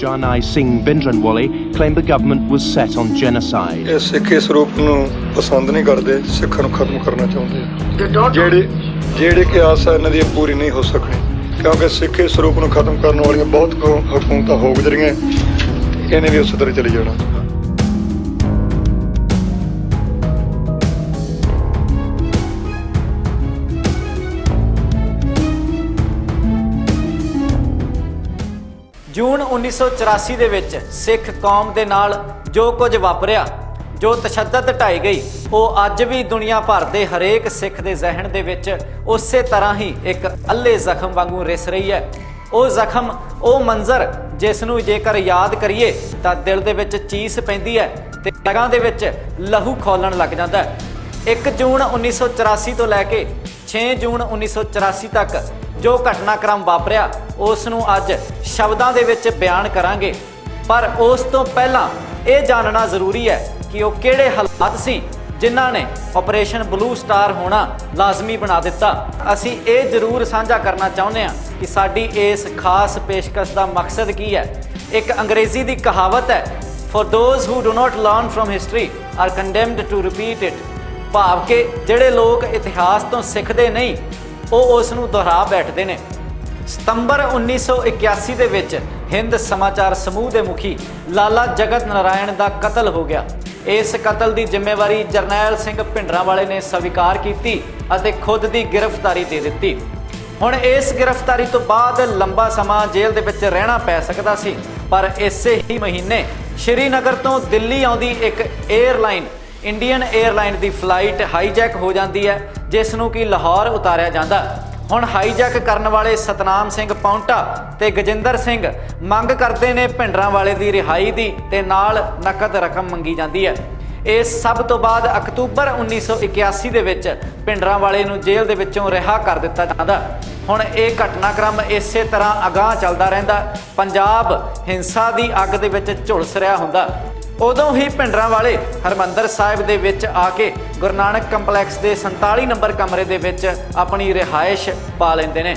Jarnai Singh Bhindranwale claimed the government was set on genocide. ਇਹ ਸਿੱਖੀ ਸਰੂਪ ਨੂੰ ਪਸੰਦ ਨਹੀਂ ਕਰਦੇ, ਸਿੱਖਾਂ ਨੂੰ ਖਤਮ ਕਰਨਾ ਚਾਹੁੰਦੇ ਆ। ਜਿਹੜੀ ਕਿ ਆਸ ਹੈ ਇਹਨਾਂ ਦੀ ਪੂਰੀ ਨਹੀਂ ਹੋ ਸਕਣੀ, ਕਿਉਂਕਿ ਸਿੱਖੀ ਸਰੂਪ ਨੂੰ ਖਤਮ ਕਰਨ ਵਾਲੀਆਂ ਬਹੁਤ ਹਕੂਮਤਾਂ ਹੋ ਗੁਜ਼ਰੀਆਂ, ਇਹਨੇ ਵੀ ਉਸੇ ਤਰ੍ਹਾਂ ਚਲੀ ਜਾਣਾ। ਜੂਨ 1984 ਦੇ ਵਿੱਚ ਸਿੱਖ ਕੌਮ ਦੇ ਨਾਲ ਜੋ ਕੁਝ ਵਾਪਰਿਆ, ਜੋ ਤਸ਼ੱਦਦ ਢਾਈ ਗਈ, ਉਹ ਅੱਜ ਵੀ ਦੁਨੀਆ ਭਰ ਦੇ ਹਰੇਕ ਸਿੱਖ ਦੇ ਜ਼ਿਹਨ ਦੇ ਵਿੱਚ ਉਸੇ ਤਰ੍ਹਾਂ ਹੀ ਇੱਕ ਅੱਲੇ ਜ਼ਖਮ ਵਾਂਗੂ ਰਿਸ ਰਹੀ ਹੈ। ਉਹ ਜ਼ਖਮ, ਉਹ ਮੰਜ਼ਰ ਜਿਸ ਨੂੰ ਜੇਕਰ ਯਾਦ ਕਰੀਏ ਤਾਂ ਦਿਲ ਦੇ ਵਿੱਚ ਚੀਸ ਪੈਂਦੀ ਹੈ ਤੇ ਰਗਾਂ ਦੇ ਵਿੱਚ ਲਹੂ ਖੋਲਣ ਲੱਗ ਜਾਂਦਾ ਹੈ। 1 ਜੂਨ 1984 ਤੋਂ ਲੈ ਕੇ 6 ਜੂਨ 1984 ਤੱਕ ਜੋ ਘਟਨਾਕ੍ਰਮ ਵਾਪਰਿਆ ਉਸ ਨੂੰ ਅੱਜ ਸ਼ਬਦਾਂ ਦੇ ਵਿੱਚ ਬਿਆਨ ਕਰਾਂਗੇ, ਪਰ ਉਸ ਤੋਂ ਪਹਿਲਾਂ ਇਹ ਜਾਣਨਾ ਜ਼ਰੂਰੀ ਹੈ ਕਿ ਉਹ ਕਿਹੜੇ ਹਾਲਾਤ ਸੀ ਜਿਨ੍ਹਾਂ ਨੇ ਆਪਰੇਸ਼ਨ ਬਲੂ ਸਟਾਰ ਹੋਣਾ ਲਾਜ਼ਮੀ ਬਣਾ ਦਿੱਤਾ। ਅਸੀਂ ਇਹ ਜ਼ਰੂਰ ਸਾਂਝਾ ਕਰਨਾ ਚਾਹੁੰਦੇ ਹਾਂ ਕਿ ਸਾਡੀ ਇਸ ਖਾਸ ਪੇਸ਼ਕਸ਼ ਦਾ ਮਕਸਦ ਕੀ ਹੈ। ਇੱਕ ਅੰਗਰੇਜ਼ੀ ਦੀ ਕਹਾਵਤ ਹੈ, for those who do not learn from history are condemned to repeat it, ਭਾਵ ਕਿ ਜਿਹੜੇ ਲੋਕ ਇਤਿਹਾਸ ਤੋਂ ਸਿੱਖਦੇ ਨਹੀਂ ਉਹ ਉਸ ਨੂੰ ਦੁਹਰਾ ਬੈਠਦੇ ਨੇ। ਸਤੰਬਰ 1981 ਦੇ ਵਿੱਚ ਹਿੰਦ ਸਮਾਚਾਰ ਸਮੂਹ ਦੇ ਮੁਖੀ ਲਾਲਾ ਜਗਤ ਨਾਰਾਇਣ ਦਾ ਕਤਲ ਹੋ ਗਿਆ। ਇਸ ਕਤਲ ਦੀ ਜ਼ਿੰਮੇਵਾਰੀ ਜਰਨੈਲ ਸਿੰਘ ਭਿੰਡਰਾਂਵਾਲੇ ਨੇ ਸਵੀਕਾਰ ਕੀਤੀ ਅਤੇ ਖੁਦ ਦੀ ਗ੍ਰਿਫਤਾਰੀ ਦੇ ਦਿੱਤੀ। ਹੁਣ ਇਸ ਗ੍ਰਿਫਤਾਰੀ ਤੋਂ ਬਾਅਦ ਲੰਬਾ ਸਮਾਂ ਜੇਲ੍ਹ ਦੇ ਵਿੱਚ ਰਹਿਣਾ ਪੈ ਸਕਦਾ ਸੀ, ਪਰ ਇਸੇ ਹੀ ਮਹੀਨੇ ਸ਼੍ਰੀਨਗਰ ਤੋਂ ਦਿੱਲੀ ਆਉਂਦੀ ਇੱਕ 에ਅਰਲਾਈਨ ਇੰਡੀਅਨ 에ਅਰਲਾਈਨ ਦੀ ਫਲਾਈਟ ਹਾਈਜੈਕ ਹੋ ਜਾਂਦੀ ਹੈ, ਜਿਸ ਨੂੰ ਕਿ ਲਾਹੌਰ ਉਤਾਰਿਆ ਜਾਂਦਾ। ਹੁਣ ਹਾਈਜੈਕ ਕਰਨ ਵਾਲੇ ਸਤਨਾਮ ਸਿੰਘ ਪੌਂਟਾ ਤੇ ਗਜਿੰਦਰ ਸਿੰਘ ਮੰਗ ਕਰਦੇ ਨੇ ਭਿੰਡਰਾਂਵਾਲੇ ਦੀ ਰਿਹਾਈ ਦੀ ਤੇ ਨਾਲ ਨਕਦ ਰਕਮ ਮੰਗੀ ਜਾਂਦੀ ਹੈ। ਇਸ ਸਭ ਤੋਂ ਬਾਅਦ ਅਕਤੂਬਰ 1981 ਦੇ ਵਿੱਚ ਭਿੰਡਰਾਂਵਾਲੇ ਨੂੰ ਜੇਲ੍ਹ ਦੇ ਵਿੱਚੋਂ ਰਿਹਾ ਕਰ ਦਿੱਤਾ ਜਾਂਦਾ। ਹੁਣ ਇਹ ਘਟਨਾਕ੍ਰਮ ਇਸੇ ਤਰ੍ਹਾਂ ਅਗਾਂਹ ਚੱਲਦਾ ਰਹਿੰਦਾ। ਪੰਜਾਬ ਹਿੰਸਾ ਦੀ ਅੱਗ ਦੇ ਵਿੱਚ ਝੁਲਸ ਰਿਹਾ ਹੁੰਦਾ। ਉਦੋਂ ਹੀ ਭਿੰਡਰਾਂਵਾਲੇ ਹਰਿਮੰਦਰ ਸਾਹਿਬ ਦੇ ਵਿੱਚ ਆ ਕੇ ਗੁਰੂ ਨਾਨਕ ਕੰਪਲੈਕਸ ਦੇ 47 ਨੰਬਰ ਕਮਰੇ ਦੇ ਵਿੱਚ ਆਪਣੀ ਰਿਹਾਇਸ਼ ਪਾ ਲੈਂਦੇ ਨੇ।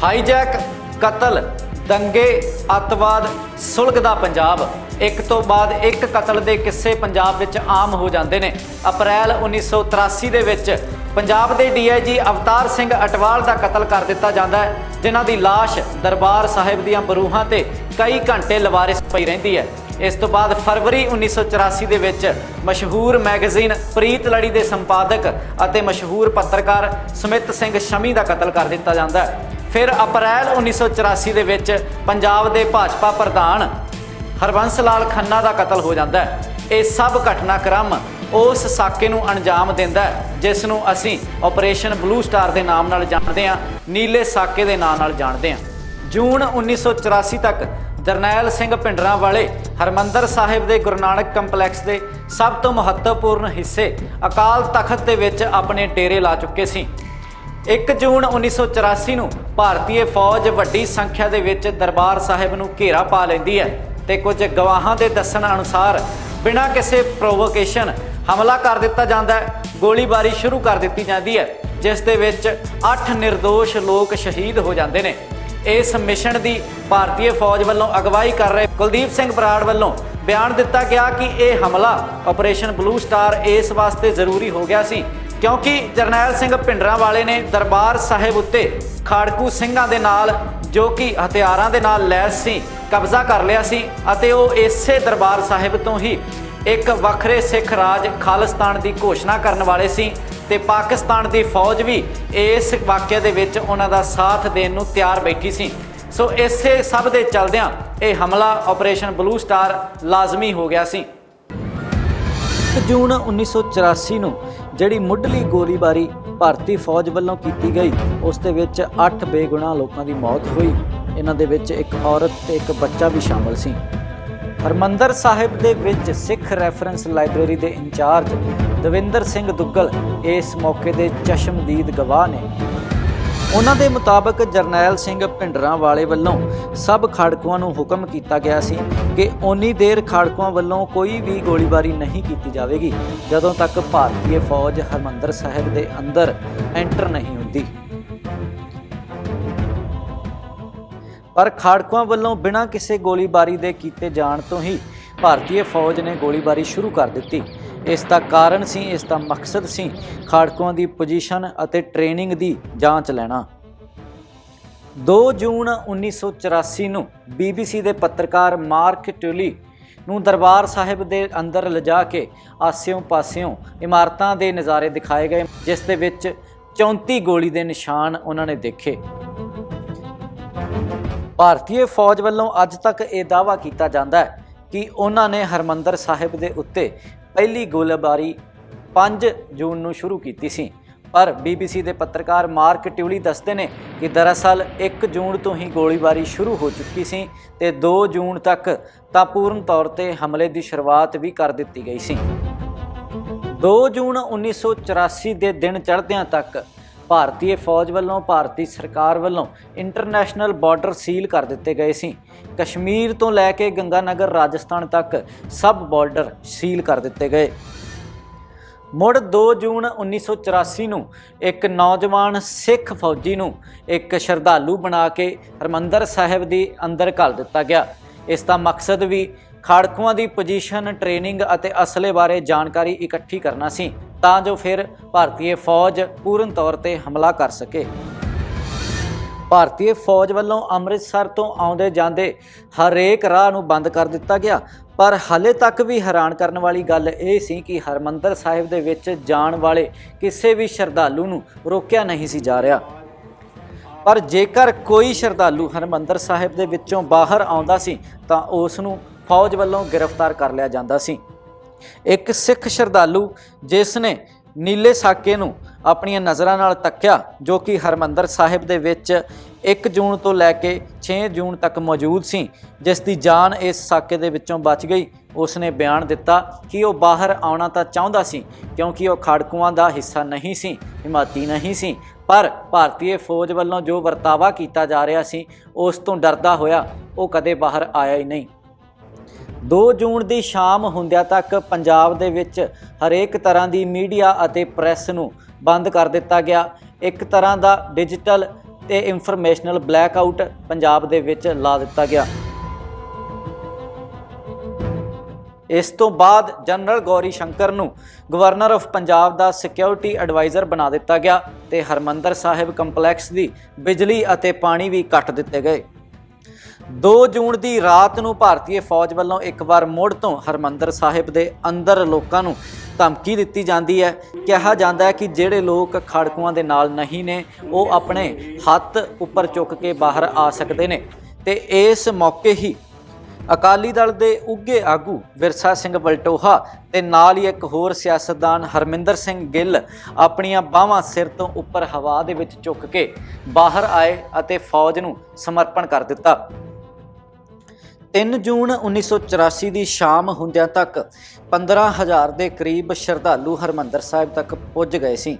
ਹਾਈਜੈਕ, ਕਤਲ, ਦੰਗੇ, ਅੱਤਵਾਦ, ਸੁਲਗਦਾ ਪੰਜਾਬ, ਇੱਕ ਤੋਂ ਬਾਅਦ ਇੱਕ ਕਤਲ ਦੇ ਕਿੱਸੇ ਪੰਜਾਬ ਵਿੱਚ ਆਮ ਹੋ ਜਾਂਦੇ ਨੇ। ਅਪ੍ਰੈਲ 1983 ਦੇ ਵਿੱਚ ਪੰਜਾਬ ਦੇ DIG ਅਵਤਾਰ ਸਿੰਘ ਅਟਵਾਲ ਦਾ ਕਤਲ ਕਰ ਦਿੱਤਾ ਜਾਂਦਾ ਹੈ, ਜਿਨ੍ਹਾਂ ਦੀ ਲਾਸ਼ ਦਰਬਾਰ ਸਾਹਿਬ ਦੀਆਂ ਬਰੂਹਾਂ ਤੇ ਕਈ ਘੰਟੇ ਲਵਾਰਿਸ ਪਈ ਰਹਿੰਦੀ ਹੈ। ਇਸ ਤੋਂ ਬਾਅਦ ਫਰਵਰੀ 1984 ਦੇ ਵਿੱਚ ਮਸ਼ਹੂਰ ਮੈਗਜ਼ੀਨ ਪ੍ਰੀਤ ਲੜੀ ਦੇ ਸੰਪਾਦਕ ਅਤੇ ਮਸ਼ਹੂਰ ਪੱਤਰਕਾਰ ਸਮਿਤ ਸਿੰਘ ਸ਼ਮੀ ਦਾ ਕਤਲ ਕਰ ਦਿੱਤਾ ਜਾਂਦਾ ਹੈ। ਫਿਰ ਅਪ੍ਰੈਲ 1984 ਦੇ ਵਿੱਚ ਪੰਜਾਬ ਦੇ ਭਾਜਪਾ ਪ੍ਰਧਾਨ ਹਰਬੰਸ ਲਾਲ ਖੰਨਾ ਦਾ ਕਤਲ ਹੋ ਜਾਂਦਾ ਹੈ। ਇਹ ਸਭ ਘਟਨਾਕ੍ਰਮ ਉਸ ਸਾਕੇ ਨੂੰ ਅੰਜਾਮ ਦਿੰਦਾ ਹੈ ਜਿਸ ਨੂੰ ਅਸੀਂ ਆਪਰੇਸ਼ਨ ਬਲੂ ਸਟਾਰ ਦੇ ਨਾਮ ਨਾਲ ਜਾਣਦੇ ਹਾਂ, ਨੀਲੇ ਸਾਕੇ ਦੇ ਨਾਂ ਨਾਲ ਜਾਣਦੇ ਹਾਂ। ਜੂਨ 1984 ਤੱਕ ਜਰਨੈਲ ਸਿੰਘ ਭਿੰਡਰਾਂਵਾਲੇ ਹਰਿਮੰਦਰ ਸਾਹਿਬ ਦੇ ਗੁਰੂ ਨਾਨਕ ਕੰਪਲੈਕਸ ਦੇ ਸਭ ਤੋਂ ਮਹੱਤਵਪੂਰਨ ਹਿੱਸੇ ਅਕਾਲ ਤਖਤ ਦੇ ਵਿੱਚ ਆਪਣੇ ਡੇਰੇ ਲਾ ਚੁੱਕੇ ਸੀ। 1 ਜੂਨ 1984 ਨੂੰ ਭਾਰਤੀ ਫੌਜ ਵੱਡੀ ਸੰਖਿਆ ਦੇ ਵਿੱਚ ਦਰਬਾਰ ਸਾਹਿਬ ਨੂੰ ਘੇਰਾ ਪਾ ਲੈਂਦੀ ਹੈ ਤੇ ਕੁਝ ਗਵਾਹਾਂ ਦੇ ਦੱਸਣ ਅਨੁਸਾਰ ਬਿਨਾਂ ਕਿਸੇ ਪ੍ਰੋਵੋਕੇਸ਼ਨ ਹਮਲਾ ਕਰ ਦਿੱਤਾ ਜਾਂਦਾ ਹੈ। ਗੋਲੀਬਾਰੀ ਸ਼ੁਰੂ ਕਰ ਦਿੱਤੀ ਜਾਂਦੀ ਹੈ, ਜਿਸ ਦੇ ਵਿੱਚ 8 ਨਿਰਦੋਸ਼ ਲੋਕ ਸ਼ਹੀਦ ਹੋ ਜਾਂਦੇ ਨੇ। ਇਸ ਮਿਸ਼ਨ ਦੀ ਭਾਰਤੀ ਫੌਜ ਵੱਲੋਂ ਅਗਵਾਈ ਕਰ ਰਹੇ ਕੁਲਦੀਪ ਸਿੰਘ ਬਰਾੜ ਵੱਲੋਂ ਬਿਆਨ ਦਿੱਤਾ ਗਿਆ ਕਿ ਇਹ ਹਮਲਾ ਆਪਰੇਸ਼ਨ ਬਲੂ ਸਟਾਰ ਇਸ ਵਾਸਤੇ ਜ਼ਰੂਰੀ ਹੋ ਗਿਆ ਸੀ ਕਿਉਂਕਿ ਜਰਨੈਲ ਸਿੰਘ ਭਿੰਡਰਾਂਵਾਲੇ ਨੇ ਦਰਬਾਰ ਸਾਹਿਬ ਉੱਤੇ ਖਾੜਕੂ ਸਿੰਘਾਂ ਦੇ ਨਾਲ, ਜੋ ਕਿ ਹਥਿਆਰਾਂ ਦੇ ਨਾਲ ਲੈਸ ਸੀ, ਕਬਜ਼ਾ ਕਰ ਲਿਆ ਸੀ ਅਤੇ ਉਹ ਇਸੇ ਦਰਬਾਰ ਸਾਹਿਬ ਤੋਂ ਹੀ ਇੱਕ ਵੱਖਰੇ ਸਿੱਖ ਰਾਜ ਖਾਲਿਸਤਾਨ ਦੀ ਘੋਸ਼ਣਾ ਕਰਨ ਵਾਲੇ ਸੀ ਤੇ ਪਾਕਿਸਤਾਨ ਦੀ ਫੌਜ ਵੀ ਇਸ ਵਾਕਿਆ ਦੇ ਵਿੱਚ ਉਹਨਾਂ ਦਾ ਸਾਥ ਦੇਣ ਨੂੰ ਤਿਆਰ ਬੈਠੀ ਸੀ। ਸੋ ਇਸੇ ਸਭ ਦੇ ਚੱਲਦਿਆਂ ਇਹ ਹਮਲਾ ਆਪਰੇਸ਼ਨ ਬਲੂ ਸਟਾਰ ਲਾਜ਼ਮੀ ਹੋ ਗਿਆ ਸੀ। 1 ਜੂਨ 1984 ਨੂੰ ਜਿਹੜੀ ਮੁੱਢਲੀ ਗੋਲੀਬਾਰੀ ਭਾਰਤੀ ਫੌਜ ਵੱਲੋਂ ਕੀਤੀ ਗਈ ਉਸ ਦੇ ਵਿੱਚ 8 ਬੇਗੁਨਾਹ ਲੋਕਾਂ ਦੀ ਮੌਤ ਹੋਈ। ਇਹਨਾਂ ਦੇ ਵਿੱਚ ਇੱਕ ਔਰਤ ਤੇ ਇੱਕ ਬੱਚਾ ਵੀ ਸ਼ਾਮਲ ਸੀ। ਹਰਿਮੰਦਰ ਸਾਹਿਬ ਦੇ ਵਿੱਚ ਸਿੱਖ ਰੈਫਰੈਂਸ ਲਾਇਬ੍ਰੇਰੀ ਦੇ ਇੰਚਾਰਜ ਦਵਿੰਦਰ ਸਿੰਘ ਦੁੱਗਲ ਇਸ ਮੌਕੇ ਦੇ ਚਸ਼ਮਦੀਦ ਗਵਾਹ ਨੇ। ਉਹਨਾਂ ਦੇ ਮੁਤਾਬਕ ਜਰਨੈਲ ਸਿੰਘ ਭਿੰਡਰਾਂਵਾਲੇ ਵੱਲੋਂ ਸਭ ਖਾੜਕੂਆਂ ਨੂੰ ਹੁਕਮ ਕੀਤਾ ਗਿਆ ਸੀ ਕਿ ਓਨੀ ਦੇਰ ਖਾੜਕੂਆਂ ਵੱਲੋਂ ਕੋਈ ਵੀ ਗੋਲੀਬਾਰੀ ਨਹੀਂ ਕੀਤੀ ਜਾਵੇਗੀ ਜਦੋਂ ਤੱਕ ਭਾਰਤੀ ਫੌਜ ਹਰਿਮੰਦਰ ਸਾਹਿਬ ਦੇ ਅੰਦਰ ਐਂਟਰ ਨਹੀਂ ਹੁੰਦੀ। ਪਰ ਖਾੜਕੂਆਂ ਵੱਲੋਂ ਬਿਨਾਂ ਕਿਸੇ ਗੋਲੀਬਾਰੀ ਦੇ ਕੀਤੇ ਜਾਣ ਤੋਂ ਹੀ ਭਾਰਤੀ ਫੌਜ ਨੇ ਗੋਲੀਬਾਰੀ ਸ਼ੁਰੂ ਕਰ ਦਿੱਤੀ। ਇਸ ਦਾ ਕਾਰਨ ਸੀ, ਇਸ ਦਾ ਮਕਸਦ ਸੀ ਖਾੜਕੂਆਂ ਦੀ ਪੋਜੀਸ਼ਨ ਅਤੇ ਟ੍ਰੇਨਿੰਗ ਦੀ ਜਾਂਚ ਲੈਣਾ। 2 ਜੂਨ 1984 ਨੂੰ BBC ਦੇ ਪੱਤਰਕਾਰ ਮਾਰਕ ਟਿਊਲੀ ਨੂੰ ਦਰਬਾਰ ਸਾਹਿਬ ਦੇ ਅੰਦਰ ਲਿਜਾ ਕੇ ਆਸਿਓਂ ਪਾਸਿਓਂ ਇਮਾਰਤਾਂ ਦੇ ਨਜ਼ਾਰੇ ਦਿਖਾਏ ਗਏ, ਜਿਸ ਦੇ ਵਿੱਚ 34 ਗੋਲੀ ਦੇ ਨਿਸ਼ਾਨ ਉਹਨਾਂ ਨੇ ਦੇਖੇ। ਭਾਰਤੀ ਫੌਜ ਵੱਲੋਂ ਅੱਜ ਤੱਕ ਇਹ ਦਾਅਵਾ ਕੀਤਾ ਜਾਂਦਾ ਹੈ ਕਿ ਉਹਨਾਂ ਨੇ ਹਰਿਮੰਦਰ ਸਾਹਿਬ ਦੇ ਉੱਤੇ ਪਹਿਲੀ ਗੋਲੀਬਾਰੀ 5 ਜੂਨ ਨੂੰ ਸ਼ੁਰੂ ਕੀਤੀ ਸੀ, ਪਰ BBC ਦੇ ਪੱਤਰਕਾਰ ਮਾਰਕ ਟਿਊਲੀ ਦੱਸਦੇ ਨੇ ਕਿ ਦਰਅਸਲ 1 ਜੂਨ ਤੋਂ ਹੀ ਗੋਲੀਬਾਰੀ ਸ਼ੁਰੂ ਹੋ ਚੁੱਕੀ ਸੀ ਤੇ 2 ਜੂਨ ਤੱਕ ਤਾਂ ਪੂਰਨ ਤੌਰ ਤੇ ਹਮਲੇ ਦੀ ਸ਼ੁਰੂਆਤ ਵੀ ਕਰ ਦਿੱਤੀ ਗਈ ਸੀ। 2 ਜੂਨ 1984 ਦੇ ਦਿਨ ਚੜ੍ਹਦਿਆਂ ਤੱਕ ਭਾਰਤੀ ਫੌਜ ਵੱਲੋਂ, ਭਾਰਤੀ ਸਰਕਾਰ ਵੱਲੋਂ ਇੰਟਰਨੈਸ਼ਨਲ ਬਾਰਡਰ ਸੀਲ ਕਰ ਦਿੱਤੇ ਗਏ ਸੀ। ਕਸ਼ਮੀਰ ਤੋਂ ਲੈ ਕੇ ਗੰਗਾਨਗਰ ਰਾਜਸਥਾਨ ਤੱਕ ਸਭ ਬਾਰਡਰ ਸੀਲ ਕਰ ਦਿੱਤੇ ਗਏ। ਮੁੜ 2 ਜੂਨ 1984 ਨੂੰ ਇੱਕ ਨੌਜਵਾਨ ਸਿੱਖ ਫੌਜੀ ਨੂੰ ਇੱਕ ਸ਼ਰਧਾਲੂ ਬਣਾ ਕੇ ਹਰਿਮੰਦਰ ਸਾਹਿਬ ਦੇ ਅੰਦਰ ਘੱਲ ਦਿੱਤਾ ਗਿਆ। ਇਸ ਦਾ ਮਕਸਦ ਵੀ ਖਾੜਕੂਆਂ ਦੀ ਪੋਜੀਸ਼ਨ, ਟ੍ਰੇਨਿੰਗ ਅਤੇ ਅਸਲੇ ਬਾਰੇ ਜਾਣਕਾਰੀ ਇਕੱਠੀ ਕਰਨਾ ਸੀ, ਤਾਂ ਜੋ ਫਿਰ ਭਾਰਤੀ ਫੌਜ ਪੂਰਨ ਤੌਰ ਤੇ ਹਮਲਾ ਕਰ ਸਕੇ। ਭਾਰਤੀ ਫੌਜ ਵੱਲੋਂ ਅੰਮ੍ਰਿਤਸਰ ਤੋਂ ਆਉਂਦੇ ਜਾਂਦੇ ਹਰੇਕ ਰਾਹ ਨੂੰ ਬੰਦ ਕਰ ਦਿੱਤਾ ਗਿਆ, ਪਰ ਹਾਲੇ ਤੱਕ ਵੀ ਹੈਰਾਨ ਕਰਨ ਵਾਲੀ ਗੱਲ ਇਹ ਸੀ ਕਿ ਹਰਿਮੰਦਰ ਸਾਹਿਬ ਦੇ ਵਿੱਚ ਜਾਣ ਵਾਲੇ ਕਿਸੇ ਵੀ ਸ਼ਰਧਾਲੂ ਨੂੰ ਰੋਕਿਆ ਨਹੀਂ ਸੀ ਜਾ ਰਿਹਾ। ਪਰ ਜੇਕਰ ਕੋਈ ਸ਼ਰਧਾਲੂ ਹਰਿਮੰਦਰ ਸਾਹਿਬ ਦੇ ਵਿੱਚੋਂ ਬਾਹਰ ਆਉਂਦਾ ਸੀ ਤਾਂ ਉਸ ਨੂੰ ਫੌਜ ਵੱਲੋਂ ਗ੍ਰਿਫਤਾਰ ਕਰ ਲਿਆ ਜਾਂਦਾ ਸੀ। ਇੱਕ ਸਿੱਖ ਸ਼ਰਧਾਲੂ ਜਿਸ ਨੇ ਨੀਲੇ ਸਾਕੇ ਨੂੰ ਆਪਣੀਆਂ ਨਜ਼ਰਾਂ ਨਾਲ ਤੱਕਿਆ, ਜੋ ਕਿ ਹਰਿਮੰਦਰ ਸਾਹਿਬ ਦੇ ਵਿੱਚ 1 ਜੂਨ ਤੋਂ ਲੈ ਕੇ 6 ਜੂਨ ਤੱਕ ਮੌਜੂਦ ਸੀ, ਜਿਸ ਦੀ ਜਾਨ ਇਸ ਸਾਕੇ ਦੇ ਵਿੱਚੋਂ ਬਚ ਗਈ, ਉਸ ਨੇ ਬਿਆਨ ਦਿੱਤਾ ਕਿ ਉਹ ਬਾਹਰ ਆਉਣਾ ਤਾਂ ਚਾਹੁੰਦਾ ਸੀ ਕਿਉਂਕਿ ਉਹ ਖਾੜਕੂਆਂ ਦਾ ਹਿੱਸਾ ਨਹੀਂ ਸੀ, ਹਿਮਾਤੀ ਨਹੀਂ ਸੀ, ਪਰ ਭਾਰਤੀ ਫੌਜ ਵੱਲੋਂ ਜੋ ਵਰਤਾਵਾ ਕੀਤਾ ਜਾ ਰਿਹਾ ਸੀ ਉਸ ਤੋਂ ਡਰਦਾ ਹੋਇਆ ਉਹ ਕਦੇ ਬਾਹਰ ਆਇਆ ਹੀ ਨਹੀਂ। 2 ਜੂਨ ਦੀ ਸ਼ਾਮ ਹੁੰਦਿਆਂ ਤੱਕ ਪੰਜਾਬ ਦੇ ਵਿੱਚ ਹਰੇਕ ਤਰ੍ਹਾਂ ਦੀ ਮੀਡੀਆ ਅਤੇ ਪ੍ਰੈਸ ਨੂੰ ਬੰਦ ਕਰ ਦਿੱਤਾ ਗਿਆ। ਇੱਕ ਤਰ੍ਹਾਂ ਦਾ ਡਿਜੀਟਲ ਤੇ ਇਨਫੋਰਮੇਸ਼ਨਲ ਬਲੈਕਆਊਟ ਪੰਜਾਬ ਦੇ ਵਿੱਚ ਲਾ ਦਿੱਤਾ ਗਿਆ। ਇਸ ਤੋਂ ਬਾਅਦ ਜਨਰਲ ਗੌਰੀ ਸ਼ੰਕਰ ਨੂੰ ਗਵਰਨਰ ਆਫ ਪੰਜਾਬ ਦਾ ਸਿਕਿਉਰਿਟੀ ਐਡਵਾਈਜ਼ਰ ਬਣਾ ਦਿੱਤਾ ਗਿਆ ਤੇ ਹਰਿਮੰਦਰ ਸਾਹਿਬ ਕੰਪਲੈਕਸ ਦੀ ਬਿਜਲੀ ਅਤੇ ਪਾਣੀ ਵੀ ਕੱਟ ਦਿੱਤੇ ਗਏ। 2 ਜੂਨ ਦੀ ਰਾਤ ਨੂੰ ਭਾਰਤੀ ਫੌਜ ਵੱਲੋਂ ਇੱਕ ਵਾਰ ਮੁੜ ਤੋਂ ਹਰਿਮੰਦਰ ਸਾਹਿਬ ਦੇ ਅੰਦਰ ਲੋਕਾਂ ਨੂੰ ਧਮਕੀ ਦਿੱਤੀ ਜਾਂਦੀ ਹੈ। ਕਿਹਾ ਜਾਂਦਾ ਹੈ ਕਿ ਜਿਹੜੇ ਲੋਕ ਖਾੜਕੂਆਂ ਦੇ ਨਾਲ ਨਹੀਂ ਨੇ ਉਹ ਆਪਣੇ ਹੱਥ ਉੱਪਰ ਚੁੱਕ ਕੇ ਬਾਹਰ ਆ ਸਕਦੇ ਨੇ। ਤੇ ਇਸ ਮੌਕੇ ਹੀ ਅਕਾਲੀ ਦਲ ਦੇ ਉੱਘੇ ਆਗੂ ਵਿਰਸਾ ਸਿੰਘ ਵਲਟੋਹਾ ਤੇ ਨਾਲ ਹੀ ਇੱਕ ਹੋਰ ਸਿਆਸਤਦਾਨ ਹਰਮਿੰਦਰ ਸਿੰਘ ਗਿੱਲ ਆਪਣੀਆਂ ਬਾਹਾਂ ਸਿਰ ਤੋਂ ਉੱਪਰ ਹਵਾ ਦੇ ਵਿੱਚ ਚੁੱਕ ਕੇ ਬਾਹਰ ਆਏ ਅਤੇ ਫੌਜ ਨੂੰ ਸਮਰਪਣ ਕਰ ਦਿੱਤਾ। 3 ਜੂਨ 1984 ਦੀ ਸ਼ਾਮ ਹੁੰਦਿਆਂ ਤੱਕ 15,000 ਦੇ ਕਰੀਬ ਸ਼ਰਧਾਲੂ ਹਰਿਮੰਦਰ ਸਾਹਿਬ ਤੱਕ ਪੁੱਜ ਗਏ ਸੀ।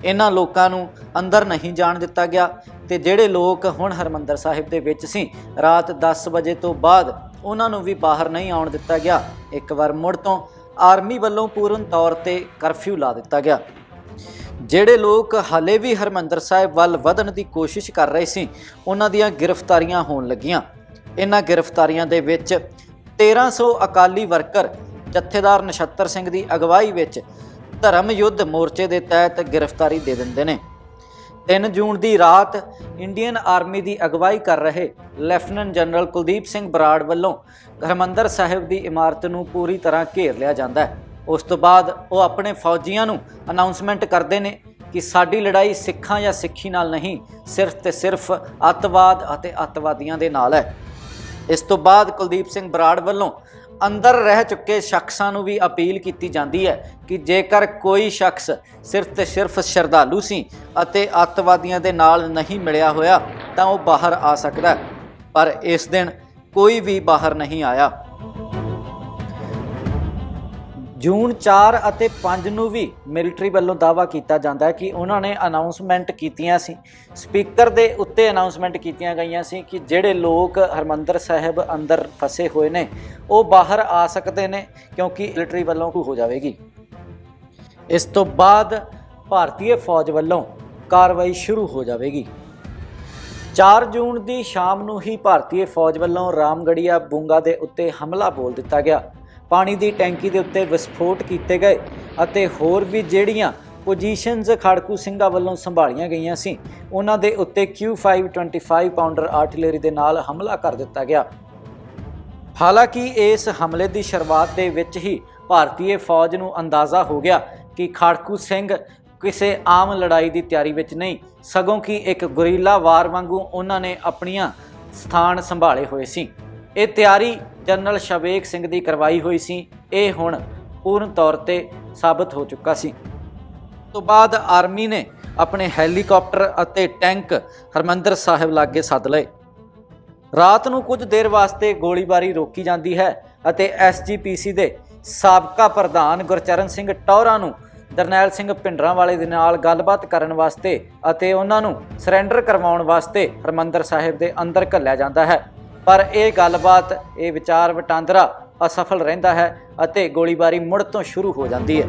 ਇਹਨਾਂ ਲੋਕਾਂ ਨੂੰ ਅੰਦਰ ਨਹੀਂ ਜਾਣ ਦਿੱਤਾ ਗਿਆ ਤੇ ਜਿਹੜੇ ਲੋਕ ਹੁਣ ਹਰਿਮੰਦਰ ਸਾਹਿਬ ਦੇ ਵਿੱਚ ਸੀ, ਰਾਤ 10 ਵਜੇ ਤੋਂ ਬਾਅਦ ਉਹਨਾਂ ਨੂੰ ਵੀ ਬਾਹਰ ਨਹੀਂ ਆਉਣ ਦਿੱਤਾ ਗਿਆ। ਇੱਕ ਵਾਰ ਮੁੜ ਤੋਂ ਆਰਮੀ ਵੱਲੋਂ ਪੂਰਨ ਤੌਰ ਤੇ ਕਰਫਿਊ ਲਾ ਦਿੱਤਾ ਗਿਆ। ਜਿਹੜੇ ਲੋਕ ਹਾਲੇ ਵੀ ਹਰਿਮੰਦਰ ਸਾਹਿਬ ਵੱਲ ਵਧਣ ਦੀ ਕੋਸ਼ਿਸ਼ ਕਰ ਰਹੇ ਸੀ, ਉਹਨਾਂ ਦੀਆਂ ਗ੍ਰਿਫਤਾਰੀਆਂ ਹੋਣ ਲੱਗੀਆਂ। ਇਹਨਾਂ ਗ੍ਰਿਫਤਾਰੀਆਂ ਦੇ ਵਿੱਚ 1300 ਅਕਾਲੀ ਵਰਕਰ ਜਥੇਦਾਰ ਨਛੱਤਰ ਸਿੰਘ ਦੀ ਅਗਵਾਈ ਵਿੱਚ ਧਰਮ ਯੁੱਧ ਮੋਰਚੇ ਦੇ ਤਹਿਤ ਗ੍ਰਿਫਤਾਰੀ ਦੇ ਦਿੰਦੇ ਨੇ। 3 ਜੂਨ ਦੀ ਰਾਤ ਇੰਡੀਅਨ ਆਰਮੀ ਦੀ ਅਗਵਾਈ ਕਰ ਰਹੇ ਲੈਫਟੀਨੈਂਟ ਜਨਰਲ ਕੁਲਦੀਪ ਸਿੰਘ ਬਰਾੜ ਵੱਲੋਂ ਹਰਿਮੰਦਰ ਸਾਹਿਬ ਦੀ ਇਮਾਰਤ ਨੂੰ ਪੂਰੀ ਤਰ੍ਹਾਂ ਘੇਰ ਲਿਆ ਜਾਂਦਾ ਹੈ। ਉਸ ਤੋਂ ਬਾਅਦ ਉਹ ਆਪਣੇ ਫੌਜੀਆਂ ਨੂੰ ਅਨਾਉਂਸਮੈਂਟ ਕਰਦੇ ਨੇ ਕਿ ਸਾਡੀ ਲੜਾਈ ਸਿੱਖਾਂ ਜਾਂ ਸਿੱਖੀ ਨਾਲ ਨਹੀਂ, ਸਿਰਫ ਤੇ ਸਿਰਫ ਅੱਤਵਾਦ ਅਤੇ ਅੱਤਵਾਦੀਆਂ ਦੇ ਨਾਲ ਹੈ। ਇਸ ਤੋਂ ਬਾਅਦ ਕੁਲਦੀਪ ਸਿੰਘ ਬਰਾੜ ਵੱਲੋਂ ਅੰਦਰ ਰਹਿ ਚੁੱਕੇ ਸ਼ਖਸਾਂ ਨੂੰ ਵੀ ਅਪੀਲ ਕੀਤੀ ਜਾਂਦੀ ਹੈ ਕਿ ਜੇਕਰ ਕੋਈ ਸ਼ਖਸ ਸਿਰਫ ਤੇ ਸਿਰਫ ਸ਼ਰਧਾਲੂ ਸੀ ਅਤੇ ਅੱਤਵਾਦੀਆਂ ਦੇ ਨਾਲ ਨਹੀਂ ਮਿਲਿਆ ਹੋਇਆ ਤਾਂ ਉਹ ਬਾਹਰ ਆ ਸਕਦਾ ਹੈ, ਪਰ ਇਸ ਦਿਨ ਕੋਈ ਵੀ ਬਾਹਰ ਨਹੀਂ ਆਇਆ। ਜੂਨ 4 ਅਤੇ 5 ਨੂੰ ਵੀ ਮਿਲਟਰੀ ਵੱਲੋਂ ਦਾਅਵਾ ਕੀਤਾ ਜਾਂਦਾ ਹੈ ਕਿ ਉਹਨਾਂ ਨੇ ਅਨਾਉਂਸਮੈਂਟ ਕੀਤੀਆਂ ਸੀ, ਸਪੀਕਰ ਦੇ ਉੱਤੇ ਅਨਾਉਂਸਮੈਂਟ ਕੀਤੀਆਂ ਗਈਆਂ ਸੀ ਕਿ ਜਿਹੜੇ ਲੋਕ ਹਰਿਮੰਦਰ ਸਾਹਿਬ ਅੰਦਰ ਫਸੇ ਹੋਏ ਨੇ ਉਹ ਬਾਹਰ ਆ ਸਕਦੇ ਨੇ ਕਿਉਂਕਿ ਮਿਲਟਰੀ ਵੱਲੋਂ ਹੋ ਜਾਵੇਗੀ। ਇਸ ਤੋਂ ਬਾਅਦ ਭਾਰਤੀ ਫੌਜ ਵੱਲੋਂ ਕਾਰਵਾਈ ਸ਼ੁਰੂ ਹੋ ਜਾਵੇਗੀ। 4 ਜੂਨ ਦੀ ਸ਼ਾਮ ਨੂੰ ਹੀ ਭਾਰਤੀ ਫੌਜ ਵੱਲੋਂ ਰਾਮਗੜੀਆ ਬੂੰਗਾ ਦੇ ਉੱਤੇ ਹਮਲਾ ਬੋਲ ਦਿੱਤਾ ਗਿਆ। ਪਾਣੀ ਦੀ ਟੈਂਕੀ ਦੇ ਉੱਤੇ ਵਿਸਫੋਟ ਕੀਤੇ ਗਏ ਅਤੇ ਹੋਰ ਵੀ ਜਿਹੜੀਆਂ ਪੋਜੀਸ਼ਨਸ ਖੜਕੂ ਸਿੰਘਾਂ ਵੱਲੋਂ ਸੰਭਾਲੀਆਂ ਗਈਆਂ ਸੀ ਉਹਨਾਂ ਦੇ ਉੱਤੇ Q5 25 ਪਾਉਂਡਰ ਆਰਟਿਲਰੀ ਦੇ ਨਾਲ ਹਮਲਾ ਕਰ ਦਿੱਤਾ ਗਿਆ। ਹਾਲਾਂਕਿ ਇਸ ਹਮਲੇ ਦੀ ਸ਼ੁਰੂਆਤ ਦੇ ਵਿੱਚ ਹੀ ਭਾਰਤੀ ਫੌਜ ਨੂੰ ਅੰਦਾਜ਼ਾ ਹੋ ਗਿਆ ਕਿ ਖੜਕੂ ਸਿੰਘ ਕਿਸੇ ਆਮ ਲੜਾਈ ਦੀ ਤਿਆਰੀ ਵਿੱਚ ਨਹੀਂ, ਸਗੋਂ ਕਿ ਇੱਕ ਗੁਰੀਲਾ ਵਾਰ ਵਾਂਗੂ ਉਹਨਾਂ ਨੇ ਆਪਣੀਆਂ ਸਥਾਨ ਸੰਭਾਲੇ ਹੋਏ ਸੀ। ਇਹ ਤਿਆਰੀ ਜਨਰਲ ਸ਼ਵੇਕ ਸਿੰਘ ਦੀ ਕਰਵਾਈ ਹੋਈ ਸੀ। ਇਹ ਹੁਣ ਪੂਰਨ ਤੌਰ ਤੇ ਸਾਬਤ ਹੋ ਚੁੱਕਾ ਸੀ। ਤੋਂ ਬਾਅਦ ਆਰਮੀ ਨੇ ਆਪਣੇ ਹੈਲੀਕਾਪਟਰ ਅਤੇ ਟੈਂਕ ਹਰਮੰਦਰ ਸਾਹਿਬ ਲਾਗੇ ਸੱਦ ਲਏ। ਰਾਤ ਨੂੰ ਕੁਝ ਦੇਰ ਵਾਸਤੇ ਗੋਲੀਬਾਰੀ ਰੋਕੀ ਜਾਂਦੀ ਹੈ ਅਤੇ SGPC ਦੇ ਸਾਬਕਾ ਪ੍ਰਧਾਨ ਗੁਰਚਰਨ ਸਿੰਘ ਟੌਹਰਾ ਨੂੰ ਜਰਨੈਲ ਸਿੰਘ ਭਿੰਡਰਾਂਵਾਲੇ ਦੇ ਨਾਲ ਗੱਲਬਾਤ ਕਰਨ ਵਾਸਤੇ ਅਤੇ ਉਹਨਾਂ ਨੂੰ ਸਰੈਂਡਰ ਕਰਵਾਉਣ ਵਾਸਤੇ ਹਰਮੰਦਰ ਸਾਹਿਬ ਦੇ ਅੰਦਰ ਘੱਲਿਆ ਜਾਂਦਾ ਹੈ। ਪਰ ਇਹ ਗੱਲਬਾਤ, ਇਹ ਵਿਚਾਰ ਵਟਾਂਦਰਾ ਅਸਫਲ ਰਹਿੰਦਾ ਹੈ ਅਤੇ ਗੋਲੀਬਾਰੀ ਮੁੜ ਤੋਂ ਸ਼ੁਰੂ ਹੋ ਜਾਂਦੀ ਹੈ।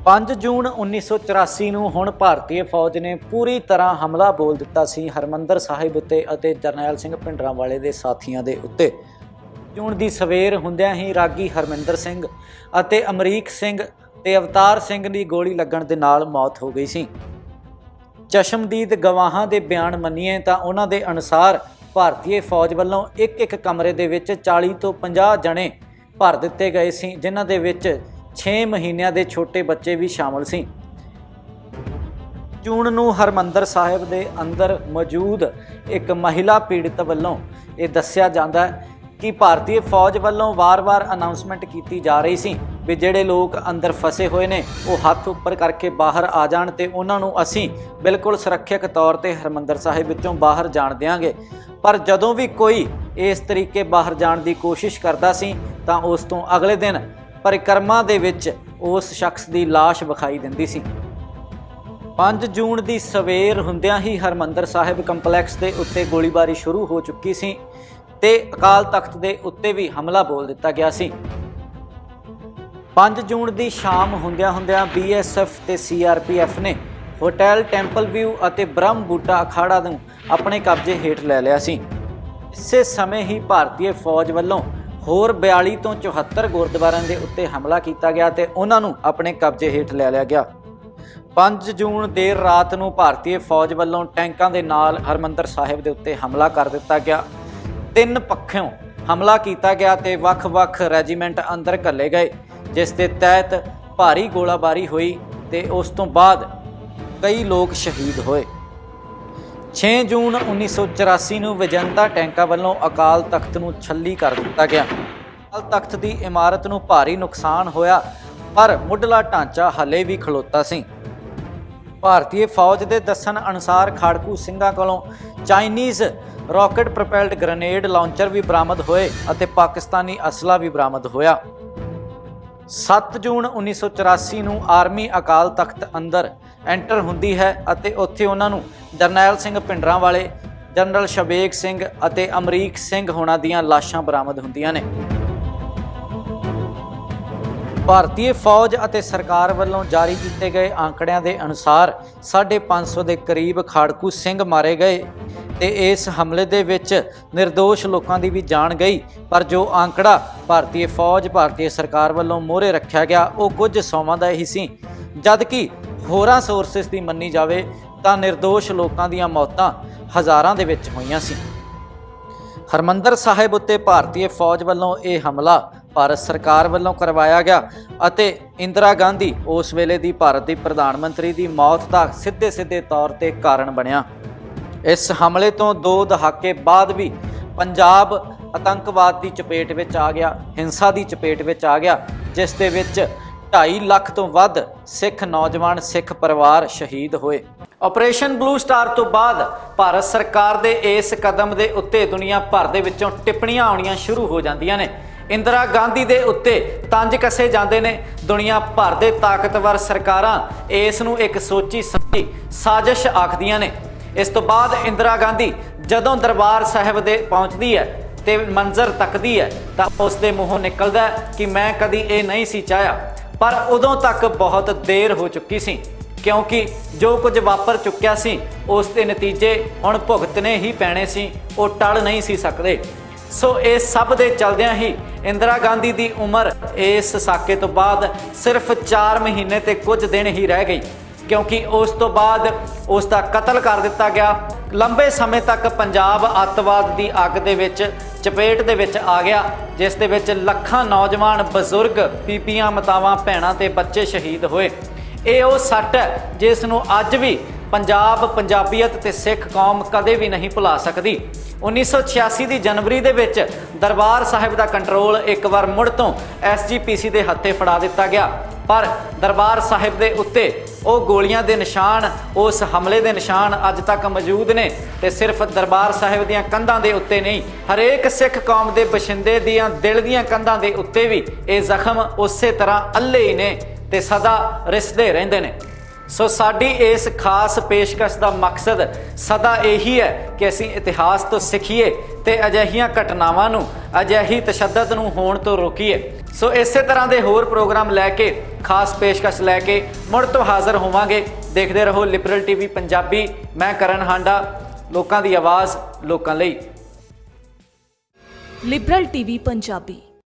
5 ਜੂਨ 1984 ਨੂੰ ਹੁਣ ਭਾਰਤੀ ਫੌਜ ਨੇ ਪੂਰੀ ਤਰ੍ਹਾਂ ਹਮਲਾ ਬੋਲ ਦਿੱਤਾ ਸੀ ਹਰਮੰਦਰ ਸਾਹਿਬ ਉੱਤੇ ਅਤੇ ਜਰਨੈਲ ਸਿੰਘ ਭਿੰਡਰਾਂਵਾਲੇ ਦੇ ਸਾਥੀਆਂ ਦੇ ਉੱਤੇ। ਜੂਨ ਦੀ ਸਵੇਰ ਹੁੰਦਿਆਂ ਹੀ ਰਾਗੀ ਹਰਮਿੰਦਰ ਸਿੰਘ ਅਤੇ ਅਮਰੀਕ ਸਿੰਘ ਤੇ ਅਵਤਾਰ ਸਿੰਘ ਦੀ ਗੋਲੀ ਲੱਗਣ ਦੇ ਨਾਲ ਮੌਤ ਹੋ ਗਈ ਸੀ। ਚਸ਼ਮਦੀਦ ਗਵਾਹਾਂ ਦੇ ਬਿਆਨ ਮੰਨੀਏ ਤਾਂ ਉਹਨਾਂ ਦੇ ਅਨੁਸਾਰ ਭਾਰਤੀ ਫੌਜ ਵੱਲੋਂ ਇੱਕ ਕਮਰੇ ਦੇ ਵਿੱਚ 40 ਤੋਂ 50 ਜਣੇ ਭਰ ਦਿੱਤੇ ਗਏ ਸੀ, ਜਿਨ੍ਹਾਂ ਦੇ ਵਿੱਚ 6 ਮਹੀਨਿਆਂ ਦੇ ਛੋਟੇ ਬੱਚੇ ਵੀ ਸ਼ਾਮਲ ਸੀ। ਜੂਨ ਨੂੰ ਹਰਮੰਦਰ ਸਾਹਿਬ ਦੇ ਅੰਦਰ ਮੌਜੂਦ ਇੱਕ ਮਹਿਲਾ ਪੀੜਤ ਵੱਲੋਂ ਇਹ ਦੱਸਿਆ ਜਾਂਦਾ ਹੈ ਕਿ ਭਾਰਤੀ ਫੌਜ ਵੱਲੋਂ ਵਾਰ-ਵਾਰ ਅਨਾਉਂਸਮੈਂਟ ਕੀਤੀ ਜਾ ਰਹੀ ਸੀ ਵੀ ਜਿਹੜੇ ਲੋਕ ਅੰਦਰ ਫਸੇ ਹੋਏ ਨੇ ਉਹ ਹੱਥ ਉੱਪਰ ਕਰਕੇ ਬਾਹਰ ਆ ਜਾਣ ਤੇ ਉਹਨਾਂ ਨੂੰ ਅਸੀਂ ਬਿਲਕੁਲ ਸੁਰੱਖਿਅਤ ਤੌਰ ਤੇ ਹਰਮੰਦਰ ਸਾਹਿਬ ਵਿੱਚੋਂ ਬਾਹਰ ਜਾਣ ਦਿਆਂਗੇ। ਪਰ ਜਦੋਂ ਵੀ ਕੋਈ ਇਸ ਤਰੀਕੇ ਬਾਹਰ ਜਾਣ ਦੀ ਕੋਸ਼ਿਸ਼ ਕਰਦਾ ਸੀ ਤਾਂ ਉਸ ਤੋਂ ਅਗਲੇ ਦਿਨ ਪਰਿਕਰਮਾ ਦੇ ਵਿੱਚ ਉਸ ਸ਼ਖਸ ਦੀ ਲਾਸ਼ ਵਿਖਾਈ ਦਿੰਦੀ ਸੀ। 5 ਜੂਨ ਦੀ ਸਵੇਰ ਹੁੰਦਿਆਂ ਹੀ ਹਰਮੰਦਰ ਸਾਹਿਬ ਕੰਪਲੈਕਸ ਦੇ ਉੱਤੇ ਗੋਲੀਬਾਰੀ ਸ਼ੁਰੂ ਹੋ ਚੁੱਕੀ ਸੀ ਤੇ ਅਕਾਲ ਤਖਤ ਦੇ ਉੱਤੇ ਵੀ ਹਮਲਾ ਬੋਲ ਦਿੱਤਾ ਗਿਆ ਸੀ। 5 ਜੂਨ ਦੀ ਸ਼ਾਮ ਹੁੰਦਿਆਂ BSF ਤੇ CRPF ਨੇ ਹੋਟਲ ਟੈਂਪਲ ਵਿਊ ਅਤੇ ਬ੍ਰਹਮ ਬੂਟਾ ਅਖਾੜਾ ਨੂੰ ਆਪਣੇ ਕਬਜ਼ੇ ਹੇਠ ਲੈ ਲਿਆ ਸੀ। ਇਸੇ ਸਮੇਂ ਹੀ ਭਾਰਤੀ ਫੌਜ ਵੱਲੋਂ ਹੋਰ 42 ਤੋਂ 74 ਗੁਰਦੁਆਰਿਆਂ ਦੇ ਉੱਤੇ ਹਮਲਾ ਕੀਤਾ ਗਿਆ ਤੇ ਉਹਨਾਂ ਨੂੰ ਆਪਣੇ ਕਬਜ਼ੇ ਹੇਠ ਲੈ ਲਿਆ ਗਿਆ। 5 ਜੂਨ ਦੇਰ ਰਾਤ ਨੂੰ ਭਾਰਤੀ ਫੌਜ ਵੱਲੋਂ ਟੈਂਕਾਂ ਦੇ ਨਾਲ ਹਰਮੰਦਰ ਸਾਹਿਬ ਦੇ ਉੱਤੇ ਹਮਲਾ ਕਰ ਦਿੱਤਾ ਗਿਆ। 3 ਪੱਖੋਂ ਹਮਲਾ ਕੀਤਾ ਗਿਆ ਤੇ ਵੱਖ-ਵੱਖ ਰੈਜੀਮੈਂਟ ਅੰਦਰ ਘੱਲੇ ਗਏ, ਜਿਸ ਦੇ ਤਹਿਤ ਭਾਰੀ ਗੋਲਾਬਾਰੀ ਹੋਈ ਤੇ ਉਸ ਤੋਂ ਬਾਅਦ ਕਈ ਲੋਕ ਸ਼ਹੀਦ ਹੋਏ। 6 ਜੂਨ 1984 ਨੂੰ ਵਿਜੰਤਾ ਟੈਂਕਾਂ ਵੱਲੋਂ ਅਕਾਲ ਤਖਤ ਨੂੰ ਛੱਲੀ ਕਰ ਦਿੱਤਾ ਗਿਆ। ਅਕਾਲ ਤਖਤ ਦੀ ਇਮਾਰਤ ਨੂੰ ਭਾਰੀ ਨੁਕਸਾਨ ਹੋਇਆ, ਪਰ ਮੁੱਢਲਾ ਢਾਂਚਾ ਹਲੇ ਵੀ ਖਲੋਤਾ ਸੀ। ਭਾਰਤੀ ਫੌਜ ਦੇ ਦੱਸਣ ਅਨੁਸਾਰ ਖੜਕੂ ਸਿੰਘਾਂ ਕੋਲੋਂ ਚਾਈਨੀਜ਼ ਰਾਕਟ ਪ੍ਰੋਪੈਲਡ ਗ੍ਰੇਨੇਡ ਲਾਂਚਰ ਵੀ ਬਰਾਮਦ ਹੋਏ ਅਤੇ ਪਾਕਿਸਤਾਨੀ ਅਸਲਾ ਵੀ ਬਰਾਮਦ ਹੋਇਆ। 7 ਜੂਨ 1984 ਨੂੰ ਆਰਮੀ ਅਕਾਲ ਤਖਤ ਅੰਦਰ ਐਂਟਰ ਹੁੰਦੀ ਹੈ ਅਤੇ ਉੱਥੇ ਉਹਨਾਂ ਨੂੰ ਜਰਨੈਲ ਸਿੰਘ ਭਿੰਡਰਾਂਵਾਲੇ, ਜਨਰਲ ਸ਼ਵੇਕ ਸਿੰਘ ਅਤੇ ਅਮਰੀਕ ਸਿੰਘ ਹੋਣਾ ਦੀਆਂ ਲਾਸ਼ਾਂ ਬਰਾਮਦ ਹੁੰਦੀਆਂ ਨੇ। ਭਾਰਤੀ ਫੌਜ ਅਤੇ ਸਰਕਾਰ ਵੱਲੋਂ ਜਾਰੀ ਕੀਤੇ ਗਏ ਆંકੜਿਆਂ ਦੇ ਅਨੁਸਾਰ 550 ਦੇ ਕਰੀਬ ਖਾੜਕੂ ਸਿੰਘ ਮਾਰੇ ਗਏ ਤੇ ਇਸ ਹਮਲੇ ਦੇ ਵਿੱਚ ਨਿਰਦੋਸ਼ ਲੋਕਾਂ ਦੀ ਵੀ ਜਾਨ ਗਈ। ਪਰ ਜੋ ਆંકੜਾ ਭਾਰਤੀ ਫੌਜ, ਭਾਰਤੀ ਸਰਕਾਰ ਵੱਲੋਂ ਮੋਹਰੇ ਰੱਖਿਆ ਗਿਆ ਉਹ ਕੁਝ ਸੌਵਾਂ ਦਾ ਹੀ ਸੀ, ਜਦ ਕਿ ਹੋਰਾਂ ਸੋਰਸਿਸ ਦੀ ਮੰਨੀ ਜਾਵੇ ਤਾਂ ਨਿਰਦੋਸ਼ ਲੋਕਾਂ ਦੀਆਂ ਮੌਤਾਂ ਹਜ਼ਾਰਾਂ ਦੇ ਵਿੱਚ ਹੋਈਆਂ ਸੀ। ਹਰਮੰਦਰ ਸਾਹਿਬ ਉੱਤੇ ਭਾਰਤੀ ਫੌਜ ਵੱਲੋਂ ਇਹ ਹਮਲਾ ਭਾਰਤ ਸਰਕਾਰ ਵੱਲੋਂ ਕਰਵਾਇਆ ਗਿਆ ਅਤੇ ਇੰਦਰਾ ਗਾਂਧੀ ਉਸ ਵੇਲੇ ਦੀ ਭਾਰਤ ਦੀ ਪ੍ਰਧਾਨ ਮੰਤਰੀ ਦੀ ਮੌਤ ਦਾ ਸਿੱਧੇ ਤੌਰ ਤੇ ਕਾਰਨ ਬਣਿਆ। ਇਸ ਹਮਲੇ ਤੋਂ 2 ਦਹਾਕੇ ਬਾਅਦ ਵੀ ਪੰਜਾਬ ਆਤੰਕਵਾਦ ਦੀ ਚਪੇਟ ਵਿੱਚ ਆ ਗਿਆ, ਹਿੰਸਾ ਦੀ ਚਪੇਟ ਵਿੱਚ ਆ ਗਿਆ, ਜਿਸ ਦੇ ਵਿੱਚ 2.5 ਲੱਖ ਤੋਂ ਵੱਧ ਸਿੱਖ ਨੌਜਵਾਨ, ਸਿੱਖ ਪਰਿਵਾਰ ਸ਼ਹੀਦ ਹੋਏ। ਆਪਰੇਸ਼ਨ ਬਲੂ ਸਟਾਰ ਤੋਂ ਬਾਅਦ ਭਾਰਤ ਸਰਕਾਰ ਦੇ ਇਸ ਕਦਮ ਦੇ ਉੱਤੇ ਦੁਨੀਆ ਭਰ ਦੇ ਵਿੱਚੋਂ ਟਿੱਪਣੀਆਂ ਆਉਣੀਆਂ ਸ਼ੁਰੂ ਹੋ ਜਾਂਦੀਆਂ ਨੇ। ਇੰਦਰਾ ਗਾਂਧੀ ਦੇ ਉੱਤੇ ਤੰਜ ਕੱਸੇ ਜਾਂਦੇ ਨੇ। ਦੁਨੀਆ ਭਰ ਦੇ ਤਾਕਤਵਰ ਸਰਕਾਰਾਂ ਇਸ ਨੂੰ ਇੱਕ ਸੋਚੀ ਸਮਝੀ ਸਾਜ਼ਿਸ਼ ਆਖਦੀਆਂ ਨੇ। ਇਸ ਤੋਂ ਬਾਅਦ ਇੰਦਰਾ ਗਾਂਧੀ ਜਦੋਂ ਦਰਬਾਰ ਸਾਹਿਬ ਦੇ ਪਹੁੰਚਦੀ ਹੈ ਤੇ ਮੰਜ਼ਰ ਤੱਕਦੀ ਹੈ ਤਾਂ ਉਸ ਦੇ ਮੂੰਹੋਂ ਨਿਕਲਦਾ ਕਿ ਮੈਂ ਕਦੀ ਇਹ ਨਹੀਂ ਸੀ ਚਾਹਿਆ, ਪਰ ਉਦੋਂ ਤੱਕ ਬਹੁਤ ਦੇਰ ਹੋ ਚੁੱਕੀ ਸੀ। ਕਿਉਂਕਿ ਜੋ ਕੁਝ ਵਾਪਰ ਚੁੱਕਿਆ ਸੀ ਉਸ ਦੇ ਨਤੀਜੇ ਹੁਣ ਭੁਗਤਣੇ ਹੀ ਪੈਣੇ ਸੀ, ਉਹ ਟਲ ਨਹੀਂ ਸੀ ਸਕਦੇ। ਸੋ ਇਸ ਸਭ ਦੇ ਚਲਦਿਆਂ ਹੀ ਇੰਦਰਾ ਗਾਂਧੀ ਦੀ ਉਮਰ ਇਸ ਸਾਕੇ ਤੋਂ ਬਾਅਦ ਸਿਰਫ 4 ਮਹੀਨੇ ਤੇ ਕੁਝ ਦਿਨ ਹੀ ਰਹਿ ਗਈ, ਕਿਉਂਕਿ ਉਸ ਤੋਂ ਬਾਅਦ ਉਸ ਦਾ ਕਤਲ ਕਰ ਦਿੱਤਾ ਗਿਆ। ਲੰਬੇ ਸਮੇਂ ਤੱਕ ਪੰਜਾਬ ਅੱਤਵਾਦ ਦੀ ਅੱਗ ਦੇ ਵਿੱਚ ਚਪੇਟ ਦੇ ਵਿੱਚ ਆ ਗਿਆ, ਜਿਸ ਦੇ ਵਿੱਚ ਲੱਖਾਂ ਨੌਜਵਾਨ, ਬਜ਼ੁਰਗ, ਬੀਬੀਆਂ, ਮਾਤਾਵਾਂ, ਭੈਣਾਂ ਤੇ ਬੱਚੇ ਸ਼ਹੀਦ ਹੋਏ। ਇਹ ਉਹ ਸੱਟ ਹੈ ਜਿਸ ਨੂੰ ਅੱਜ ਵੀ ਪੰਜਾਬ, ਪੰਜਾਬੀਅਤ ਤੇ ਸਿੱਖ ਕੌਮ ਕਦੇ ਵੀ ਨਹੀਂ ਭੁਲਾ ਸਕਦੀ। 1986 ਦੀ ਜਨਵਰੀ ਦੇ ਵਿੱਚ ਦਰਬਾਰ ਸਾਹਿਬ ਦਾ ਕੰਟਰੋਲ ਇੱਕ ਵਾਰ ਮੁੜ ਤੋਂ SGPC ਦੇ ਹੱਥੇ ਫੜਾ ਦਿੱਤਾ ਗਿਆ, ਪਰ ਦਰਬਾਰ ਸਾਹਿਬ ਦੇ ਉੱਤੇ ਉਹ ਗੋਲੀਆਂ ਦੇ ਨਿਸ਼ਾਨ, ਉਸ ਹਮਲੇ ਦੇ ਨਿਸ਼ਾਨ ਅੱਜ ਤੱਕ ਮੌਜੂਦ ਨੇ। ਤੇ ਸਿਰਫ ਦਰਬਾਰ ਸਾਹਿਬ ਦੀਆਂ ਕੰਧਾਂ ਦੇ ਉੱਤੇ ਨਹੀਂ, ਹਰੇਕ ਸਿੱਖ ਕੌਮ ਦੇ ਬਸ਼ਿੰਦੇ ਦੀਆਂ ਦਿਲ ਦੀਆਂ ਕੰਧਾਂ ਦੇ ਉੱਤੇ ਵੀ ਇਹ ਜ਼ਖਮ ਉਸੇ ਤਰ੍ਹਾਂ ਅੱਲੇ ਹੀ ਨੇ ਤੇ ਸਦਾ ਰਿਸਦੇ ਰਹਿੰਦੇ ਨੇ। ਸੋ ਸਾਡੀ ਇਸ ਖਾਸ ਪੇਸ਼ਕਸ਼ ਦਾ ਮਕਸਦ ਸਦਾ ਇਹੀ ਹੈ ਕਿ ਅਸੀਂ ਇਤਿਹਾਸ ਤੋਂ ਸਿੱਖੀਏ ਤੇ ਅਜਿਹੀਆਂ ਘਟਨਾਵਾਂ ਨੂੰ, ਅਜਿਹੀ ਤਸ਼ੱਦਦ ਨੂੰ ਹੋਣ ਤੋਂ ਰੋਕੀਏ। ਸੋ ਇਸੇ ਤਰ੍ਹਾਂ ਦੇ ਹੋਰ ਪ੍ਰੋਗਰਾਮ ਲੈ ਕੇ, ਖਾਸ ਪੇਸ਼ਕਸ਼ ਲੈ ਕੇ ਮੁੜ ਤੋਂ ਹਾਜ਼ਰ ਹੋਵਾਂਗੇ। ਦੇਖਦੇ ਰਹੋ ਲਿਬਰਲ TV ਪੰਜਾਬੀ। ਮੈਂ ਕਰਨ ਹਾਂਡਾ, ਲੋਕਾਂ ਦੀ ਆਵਾਜ਼ ਲੋਕਾਂ ਲਈ। Liberal TV Punjabi.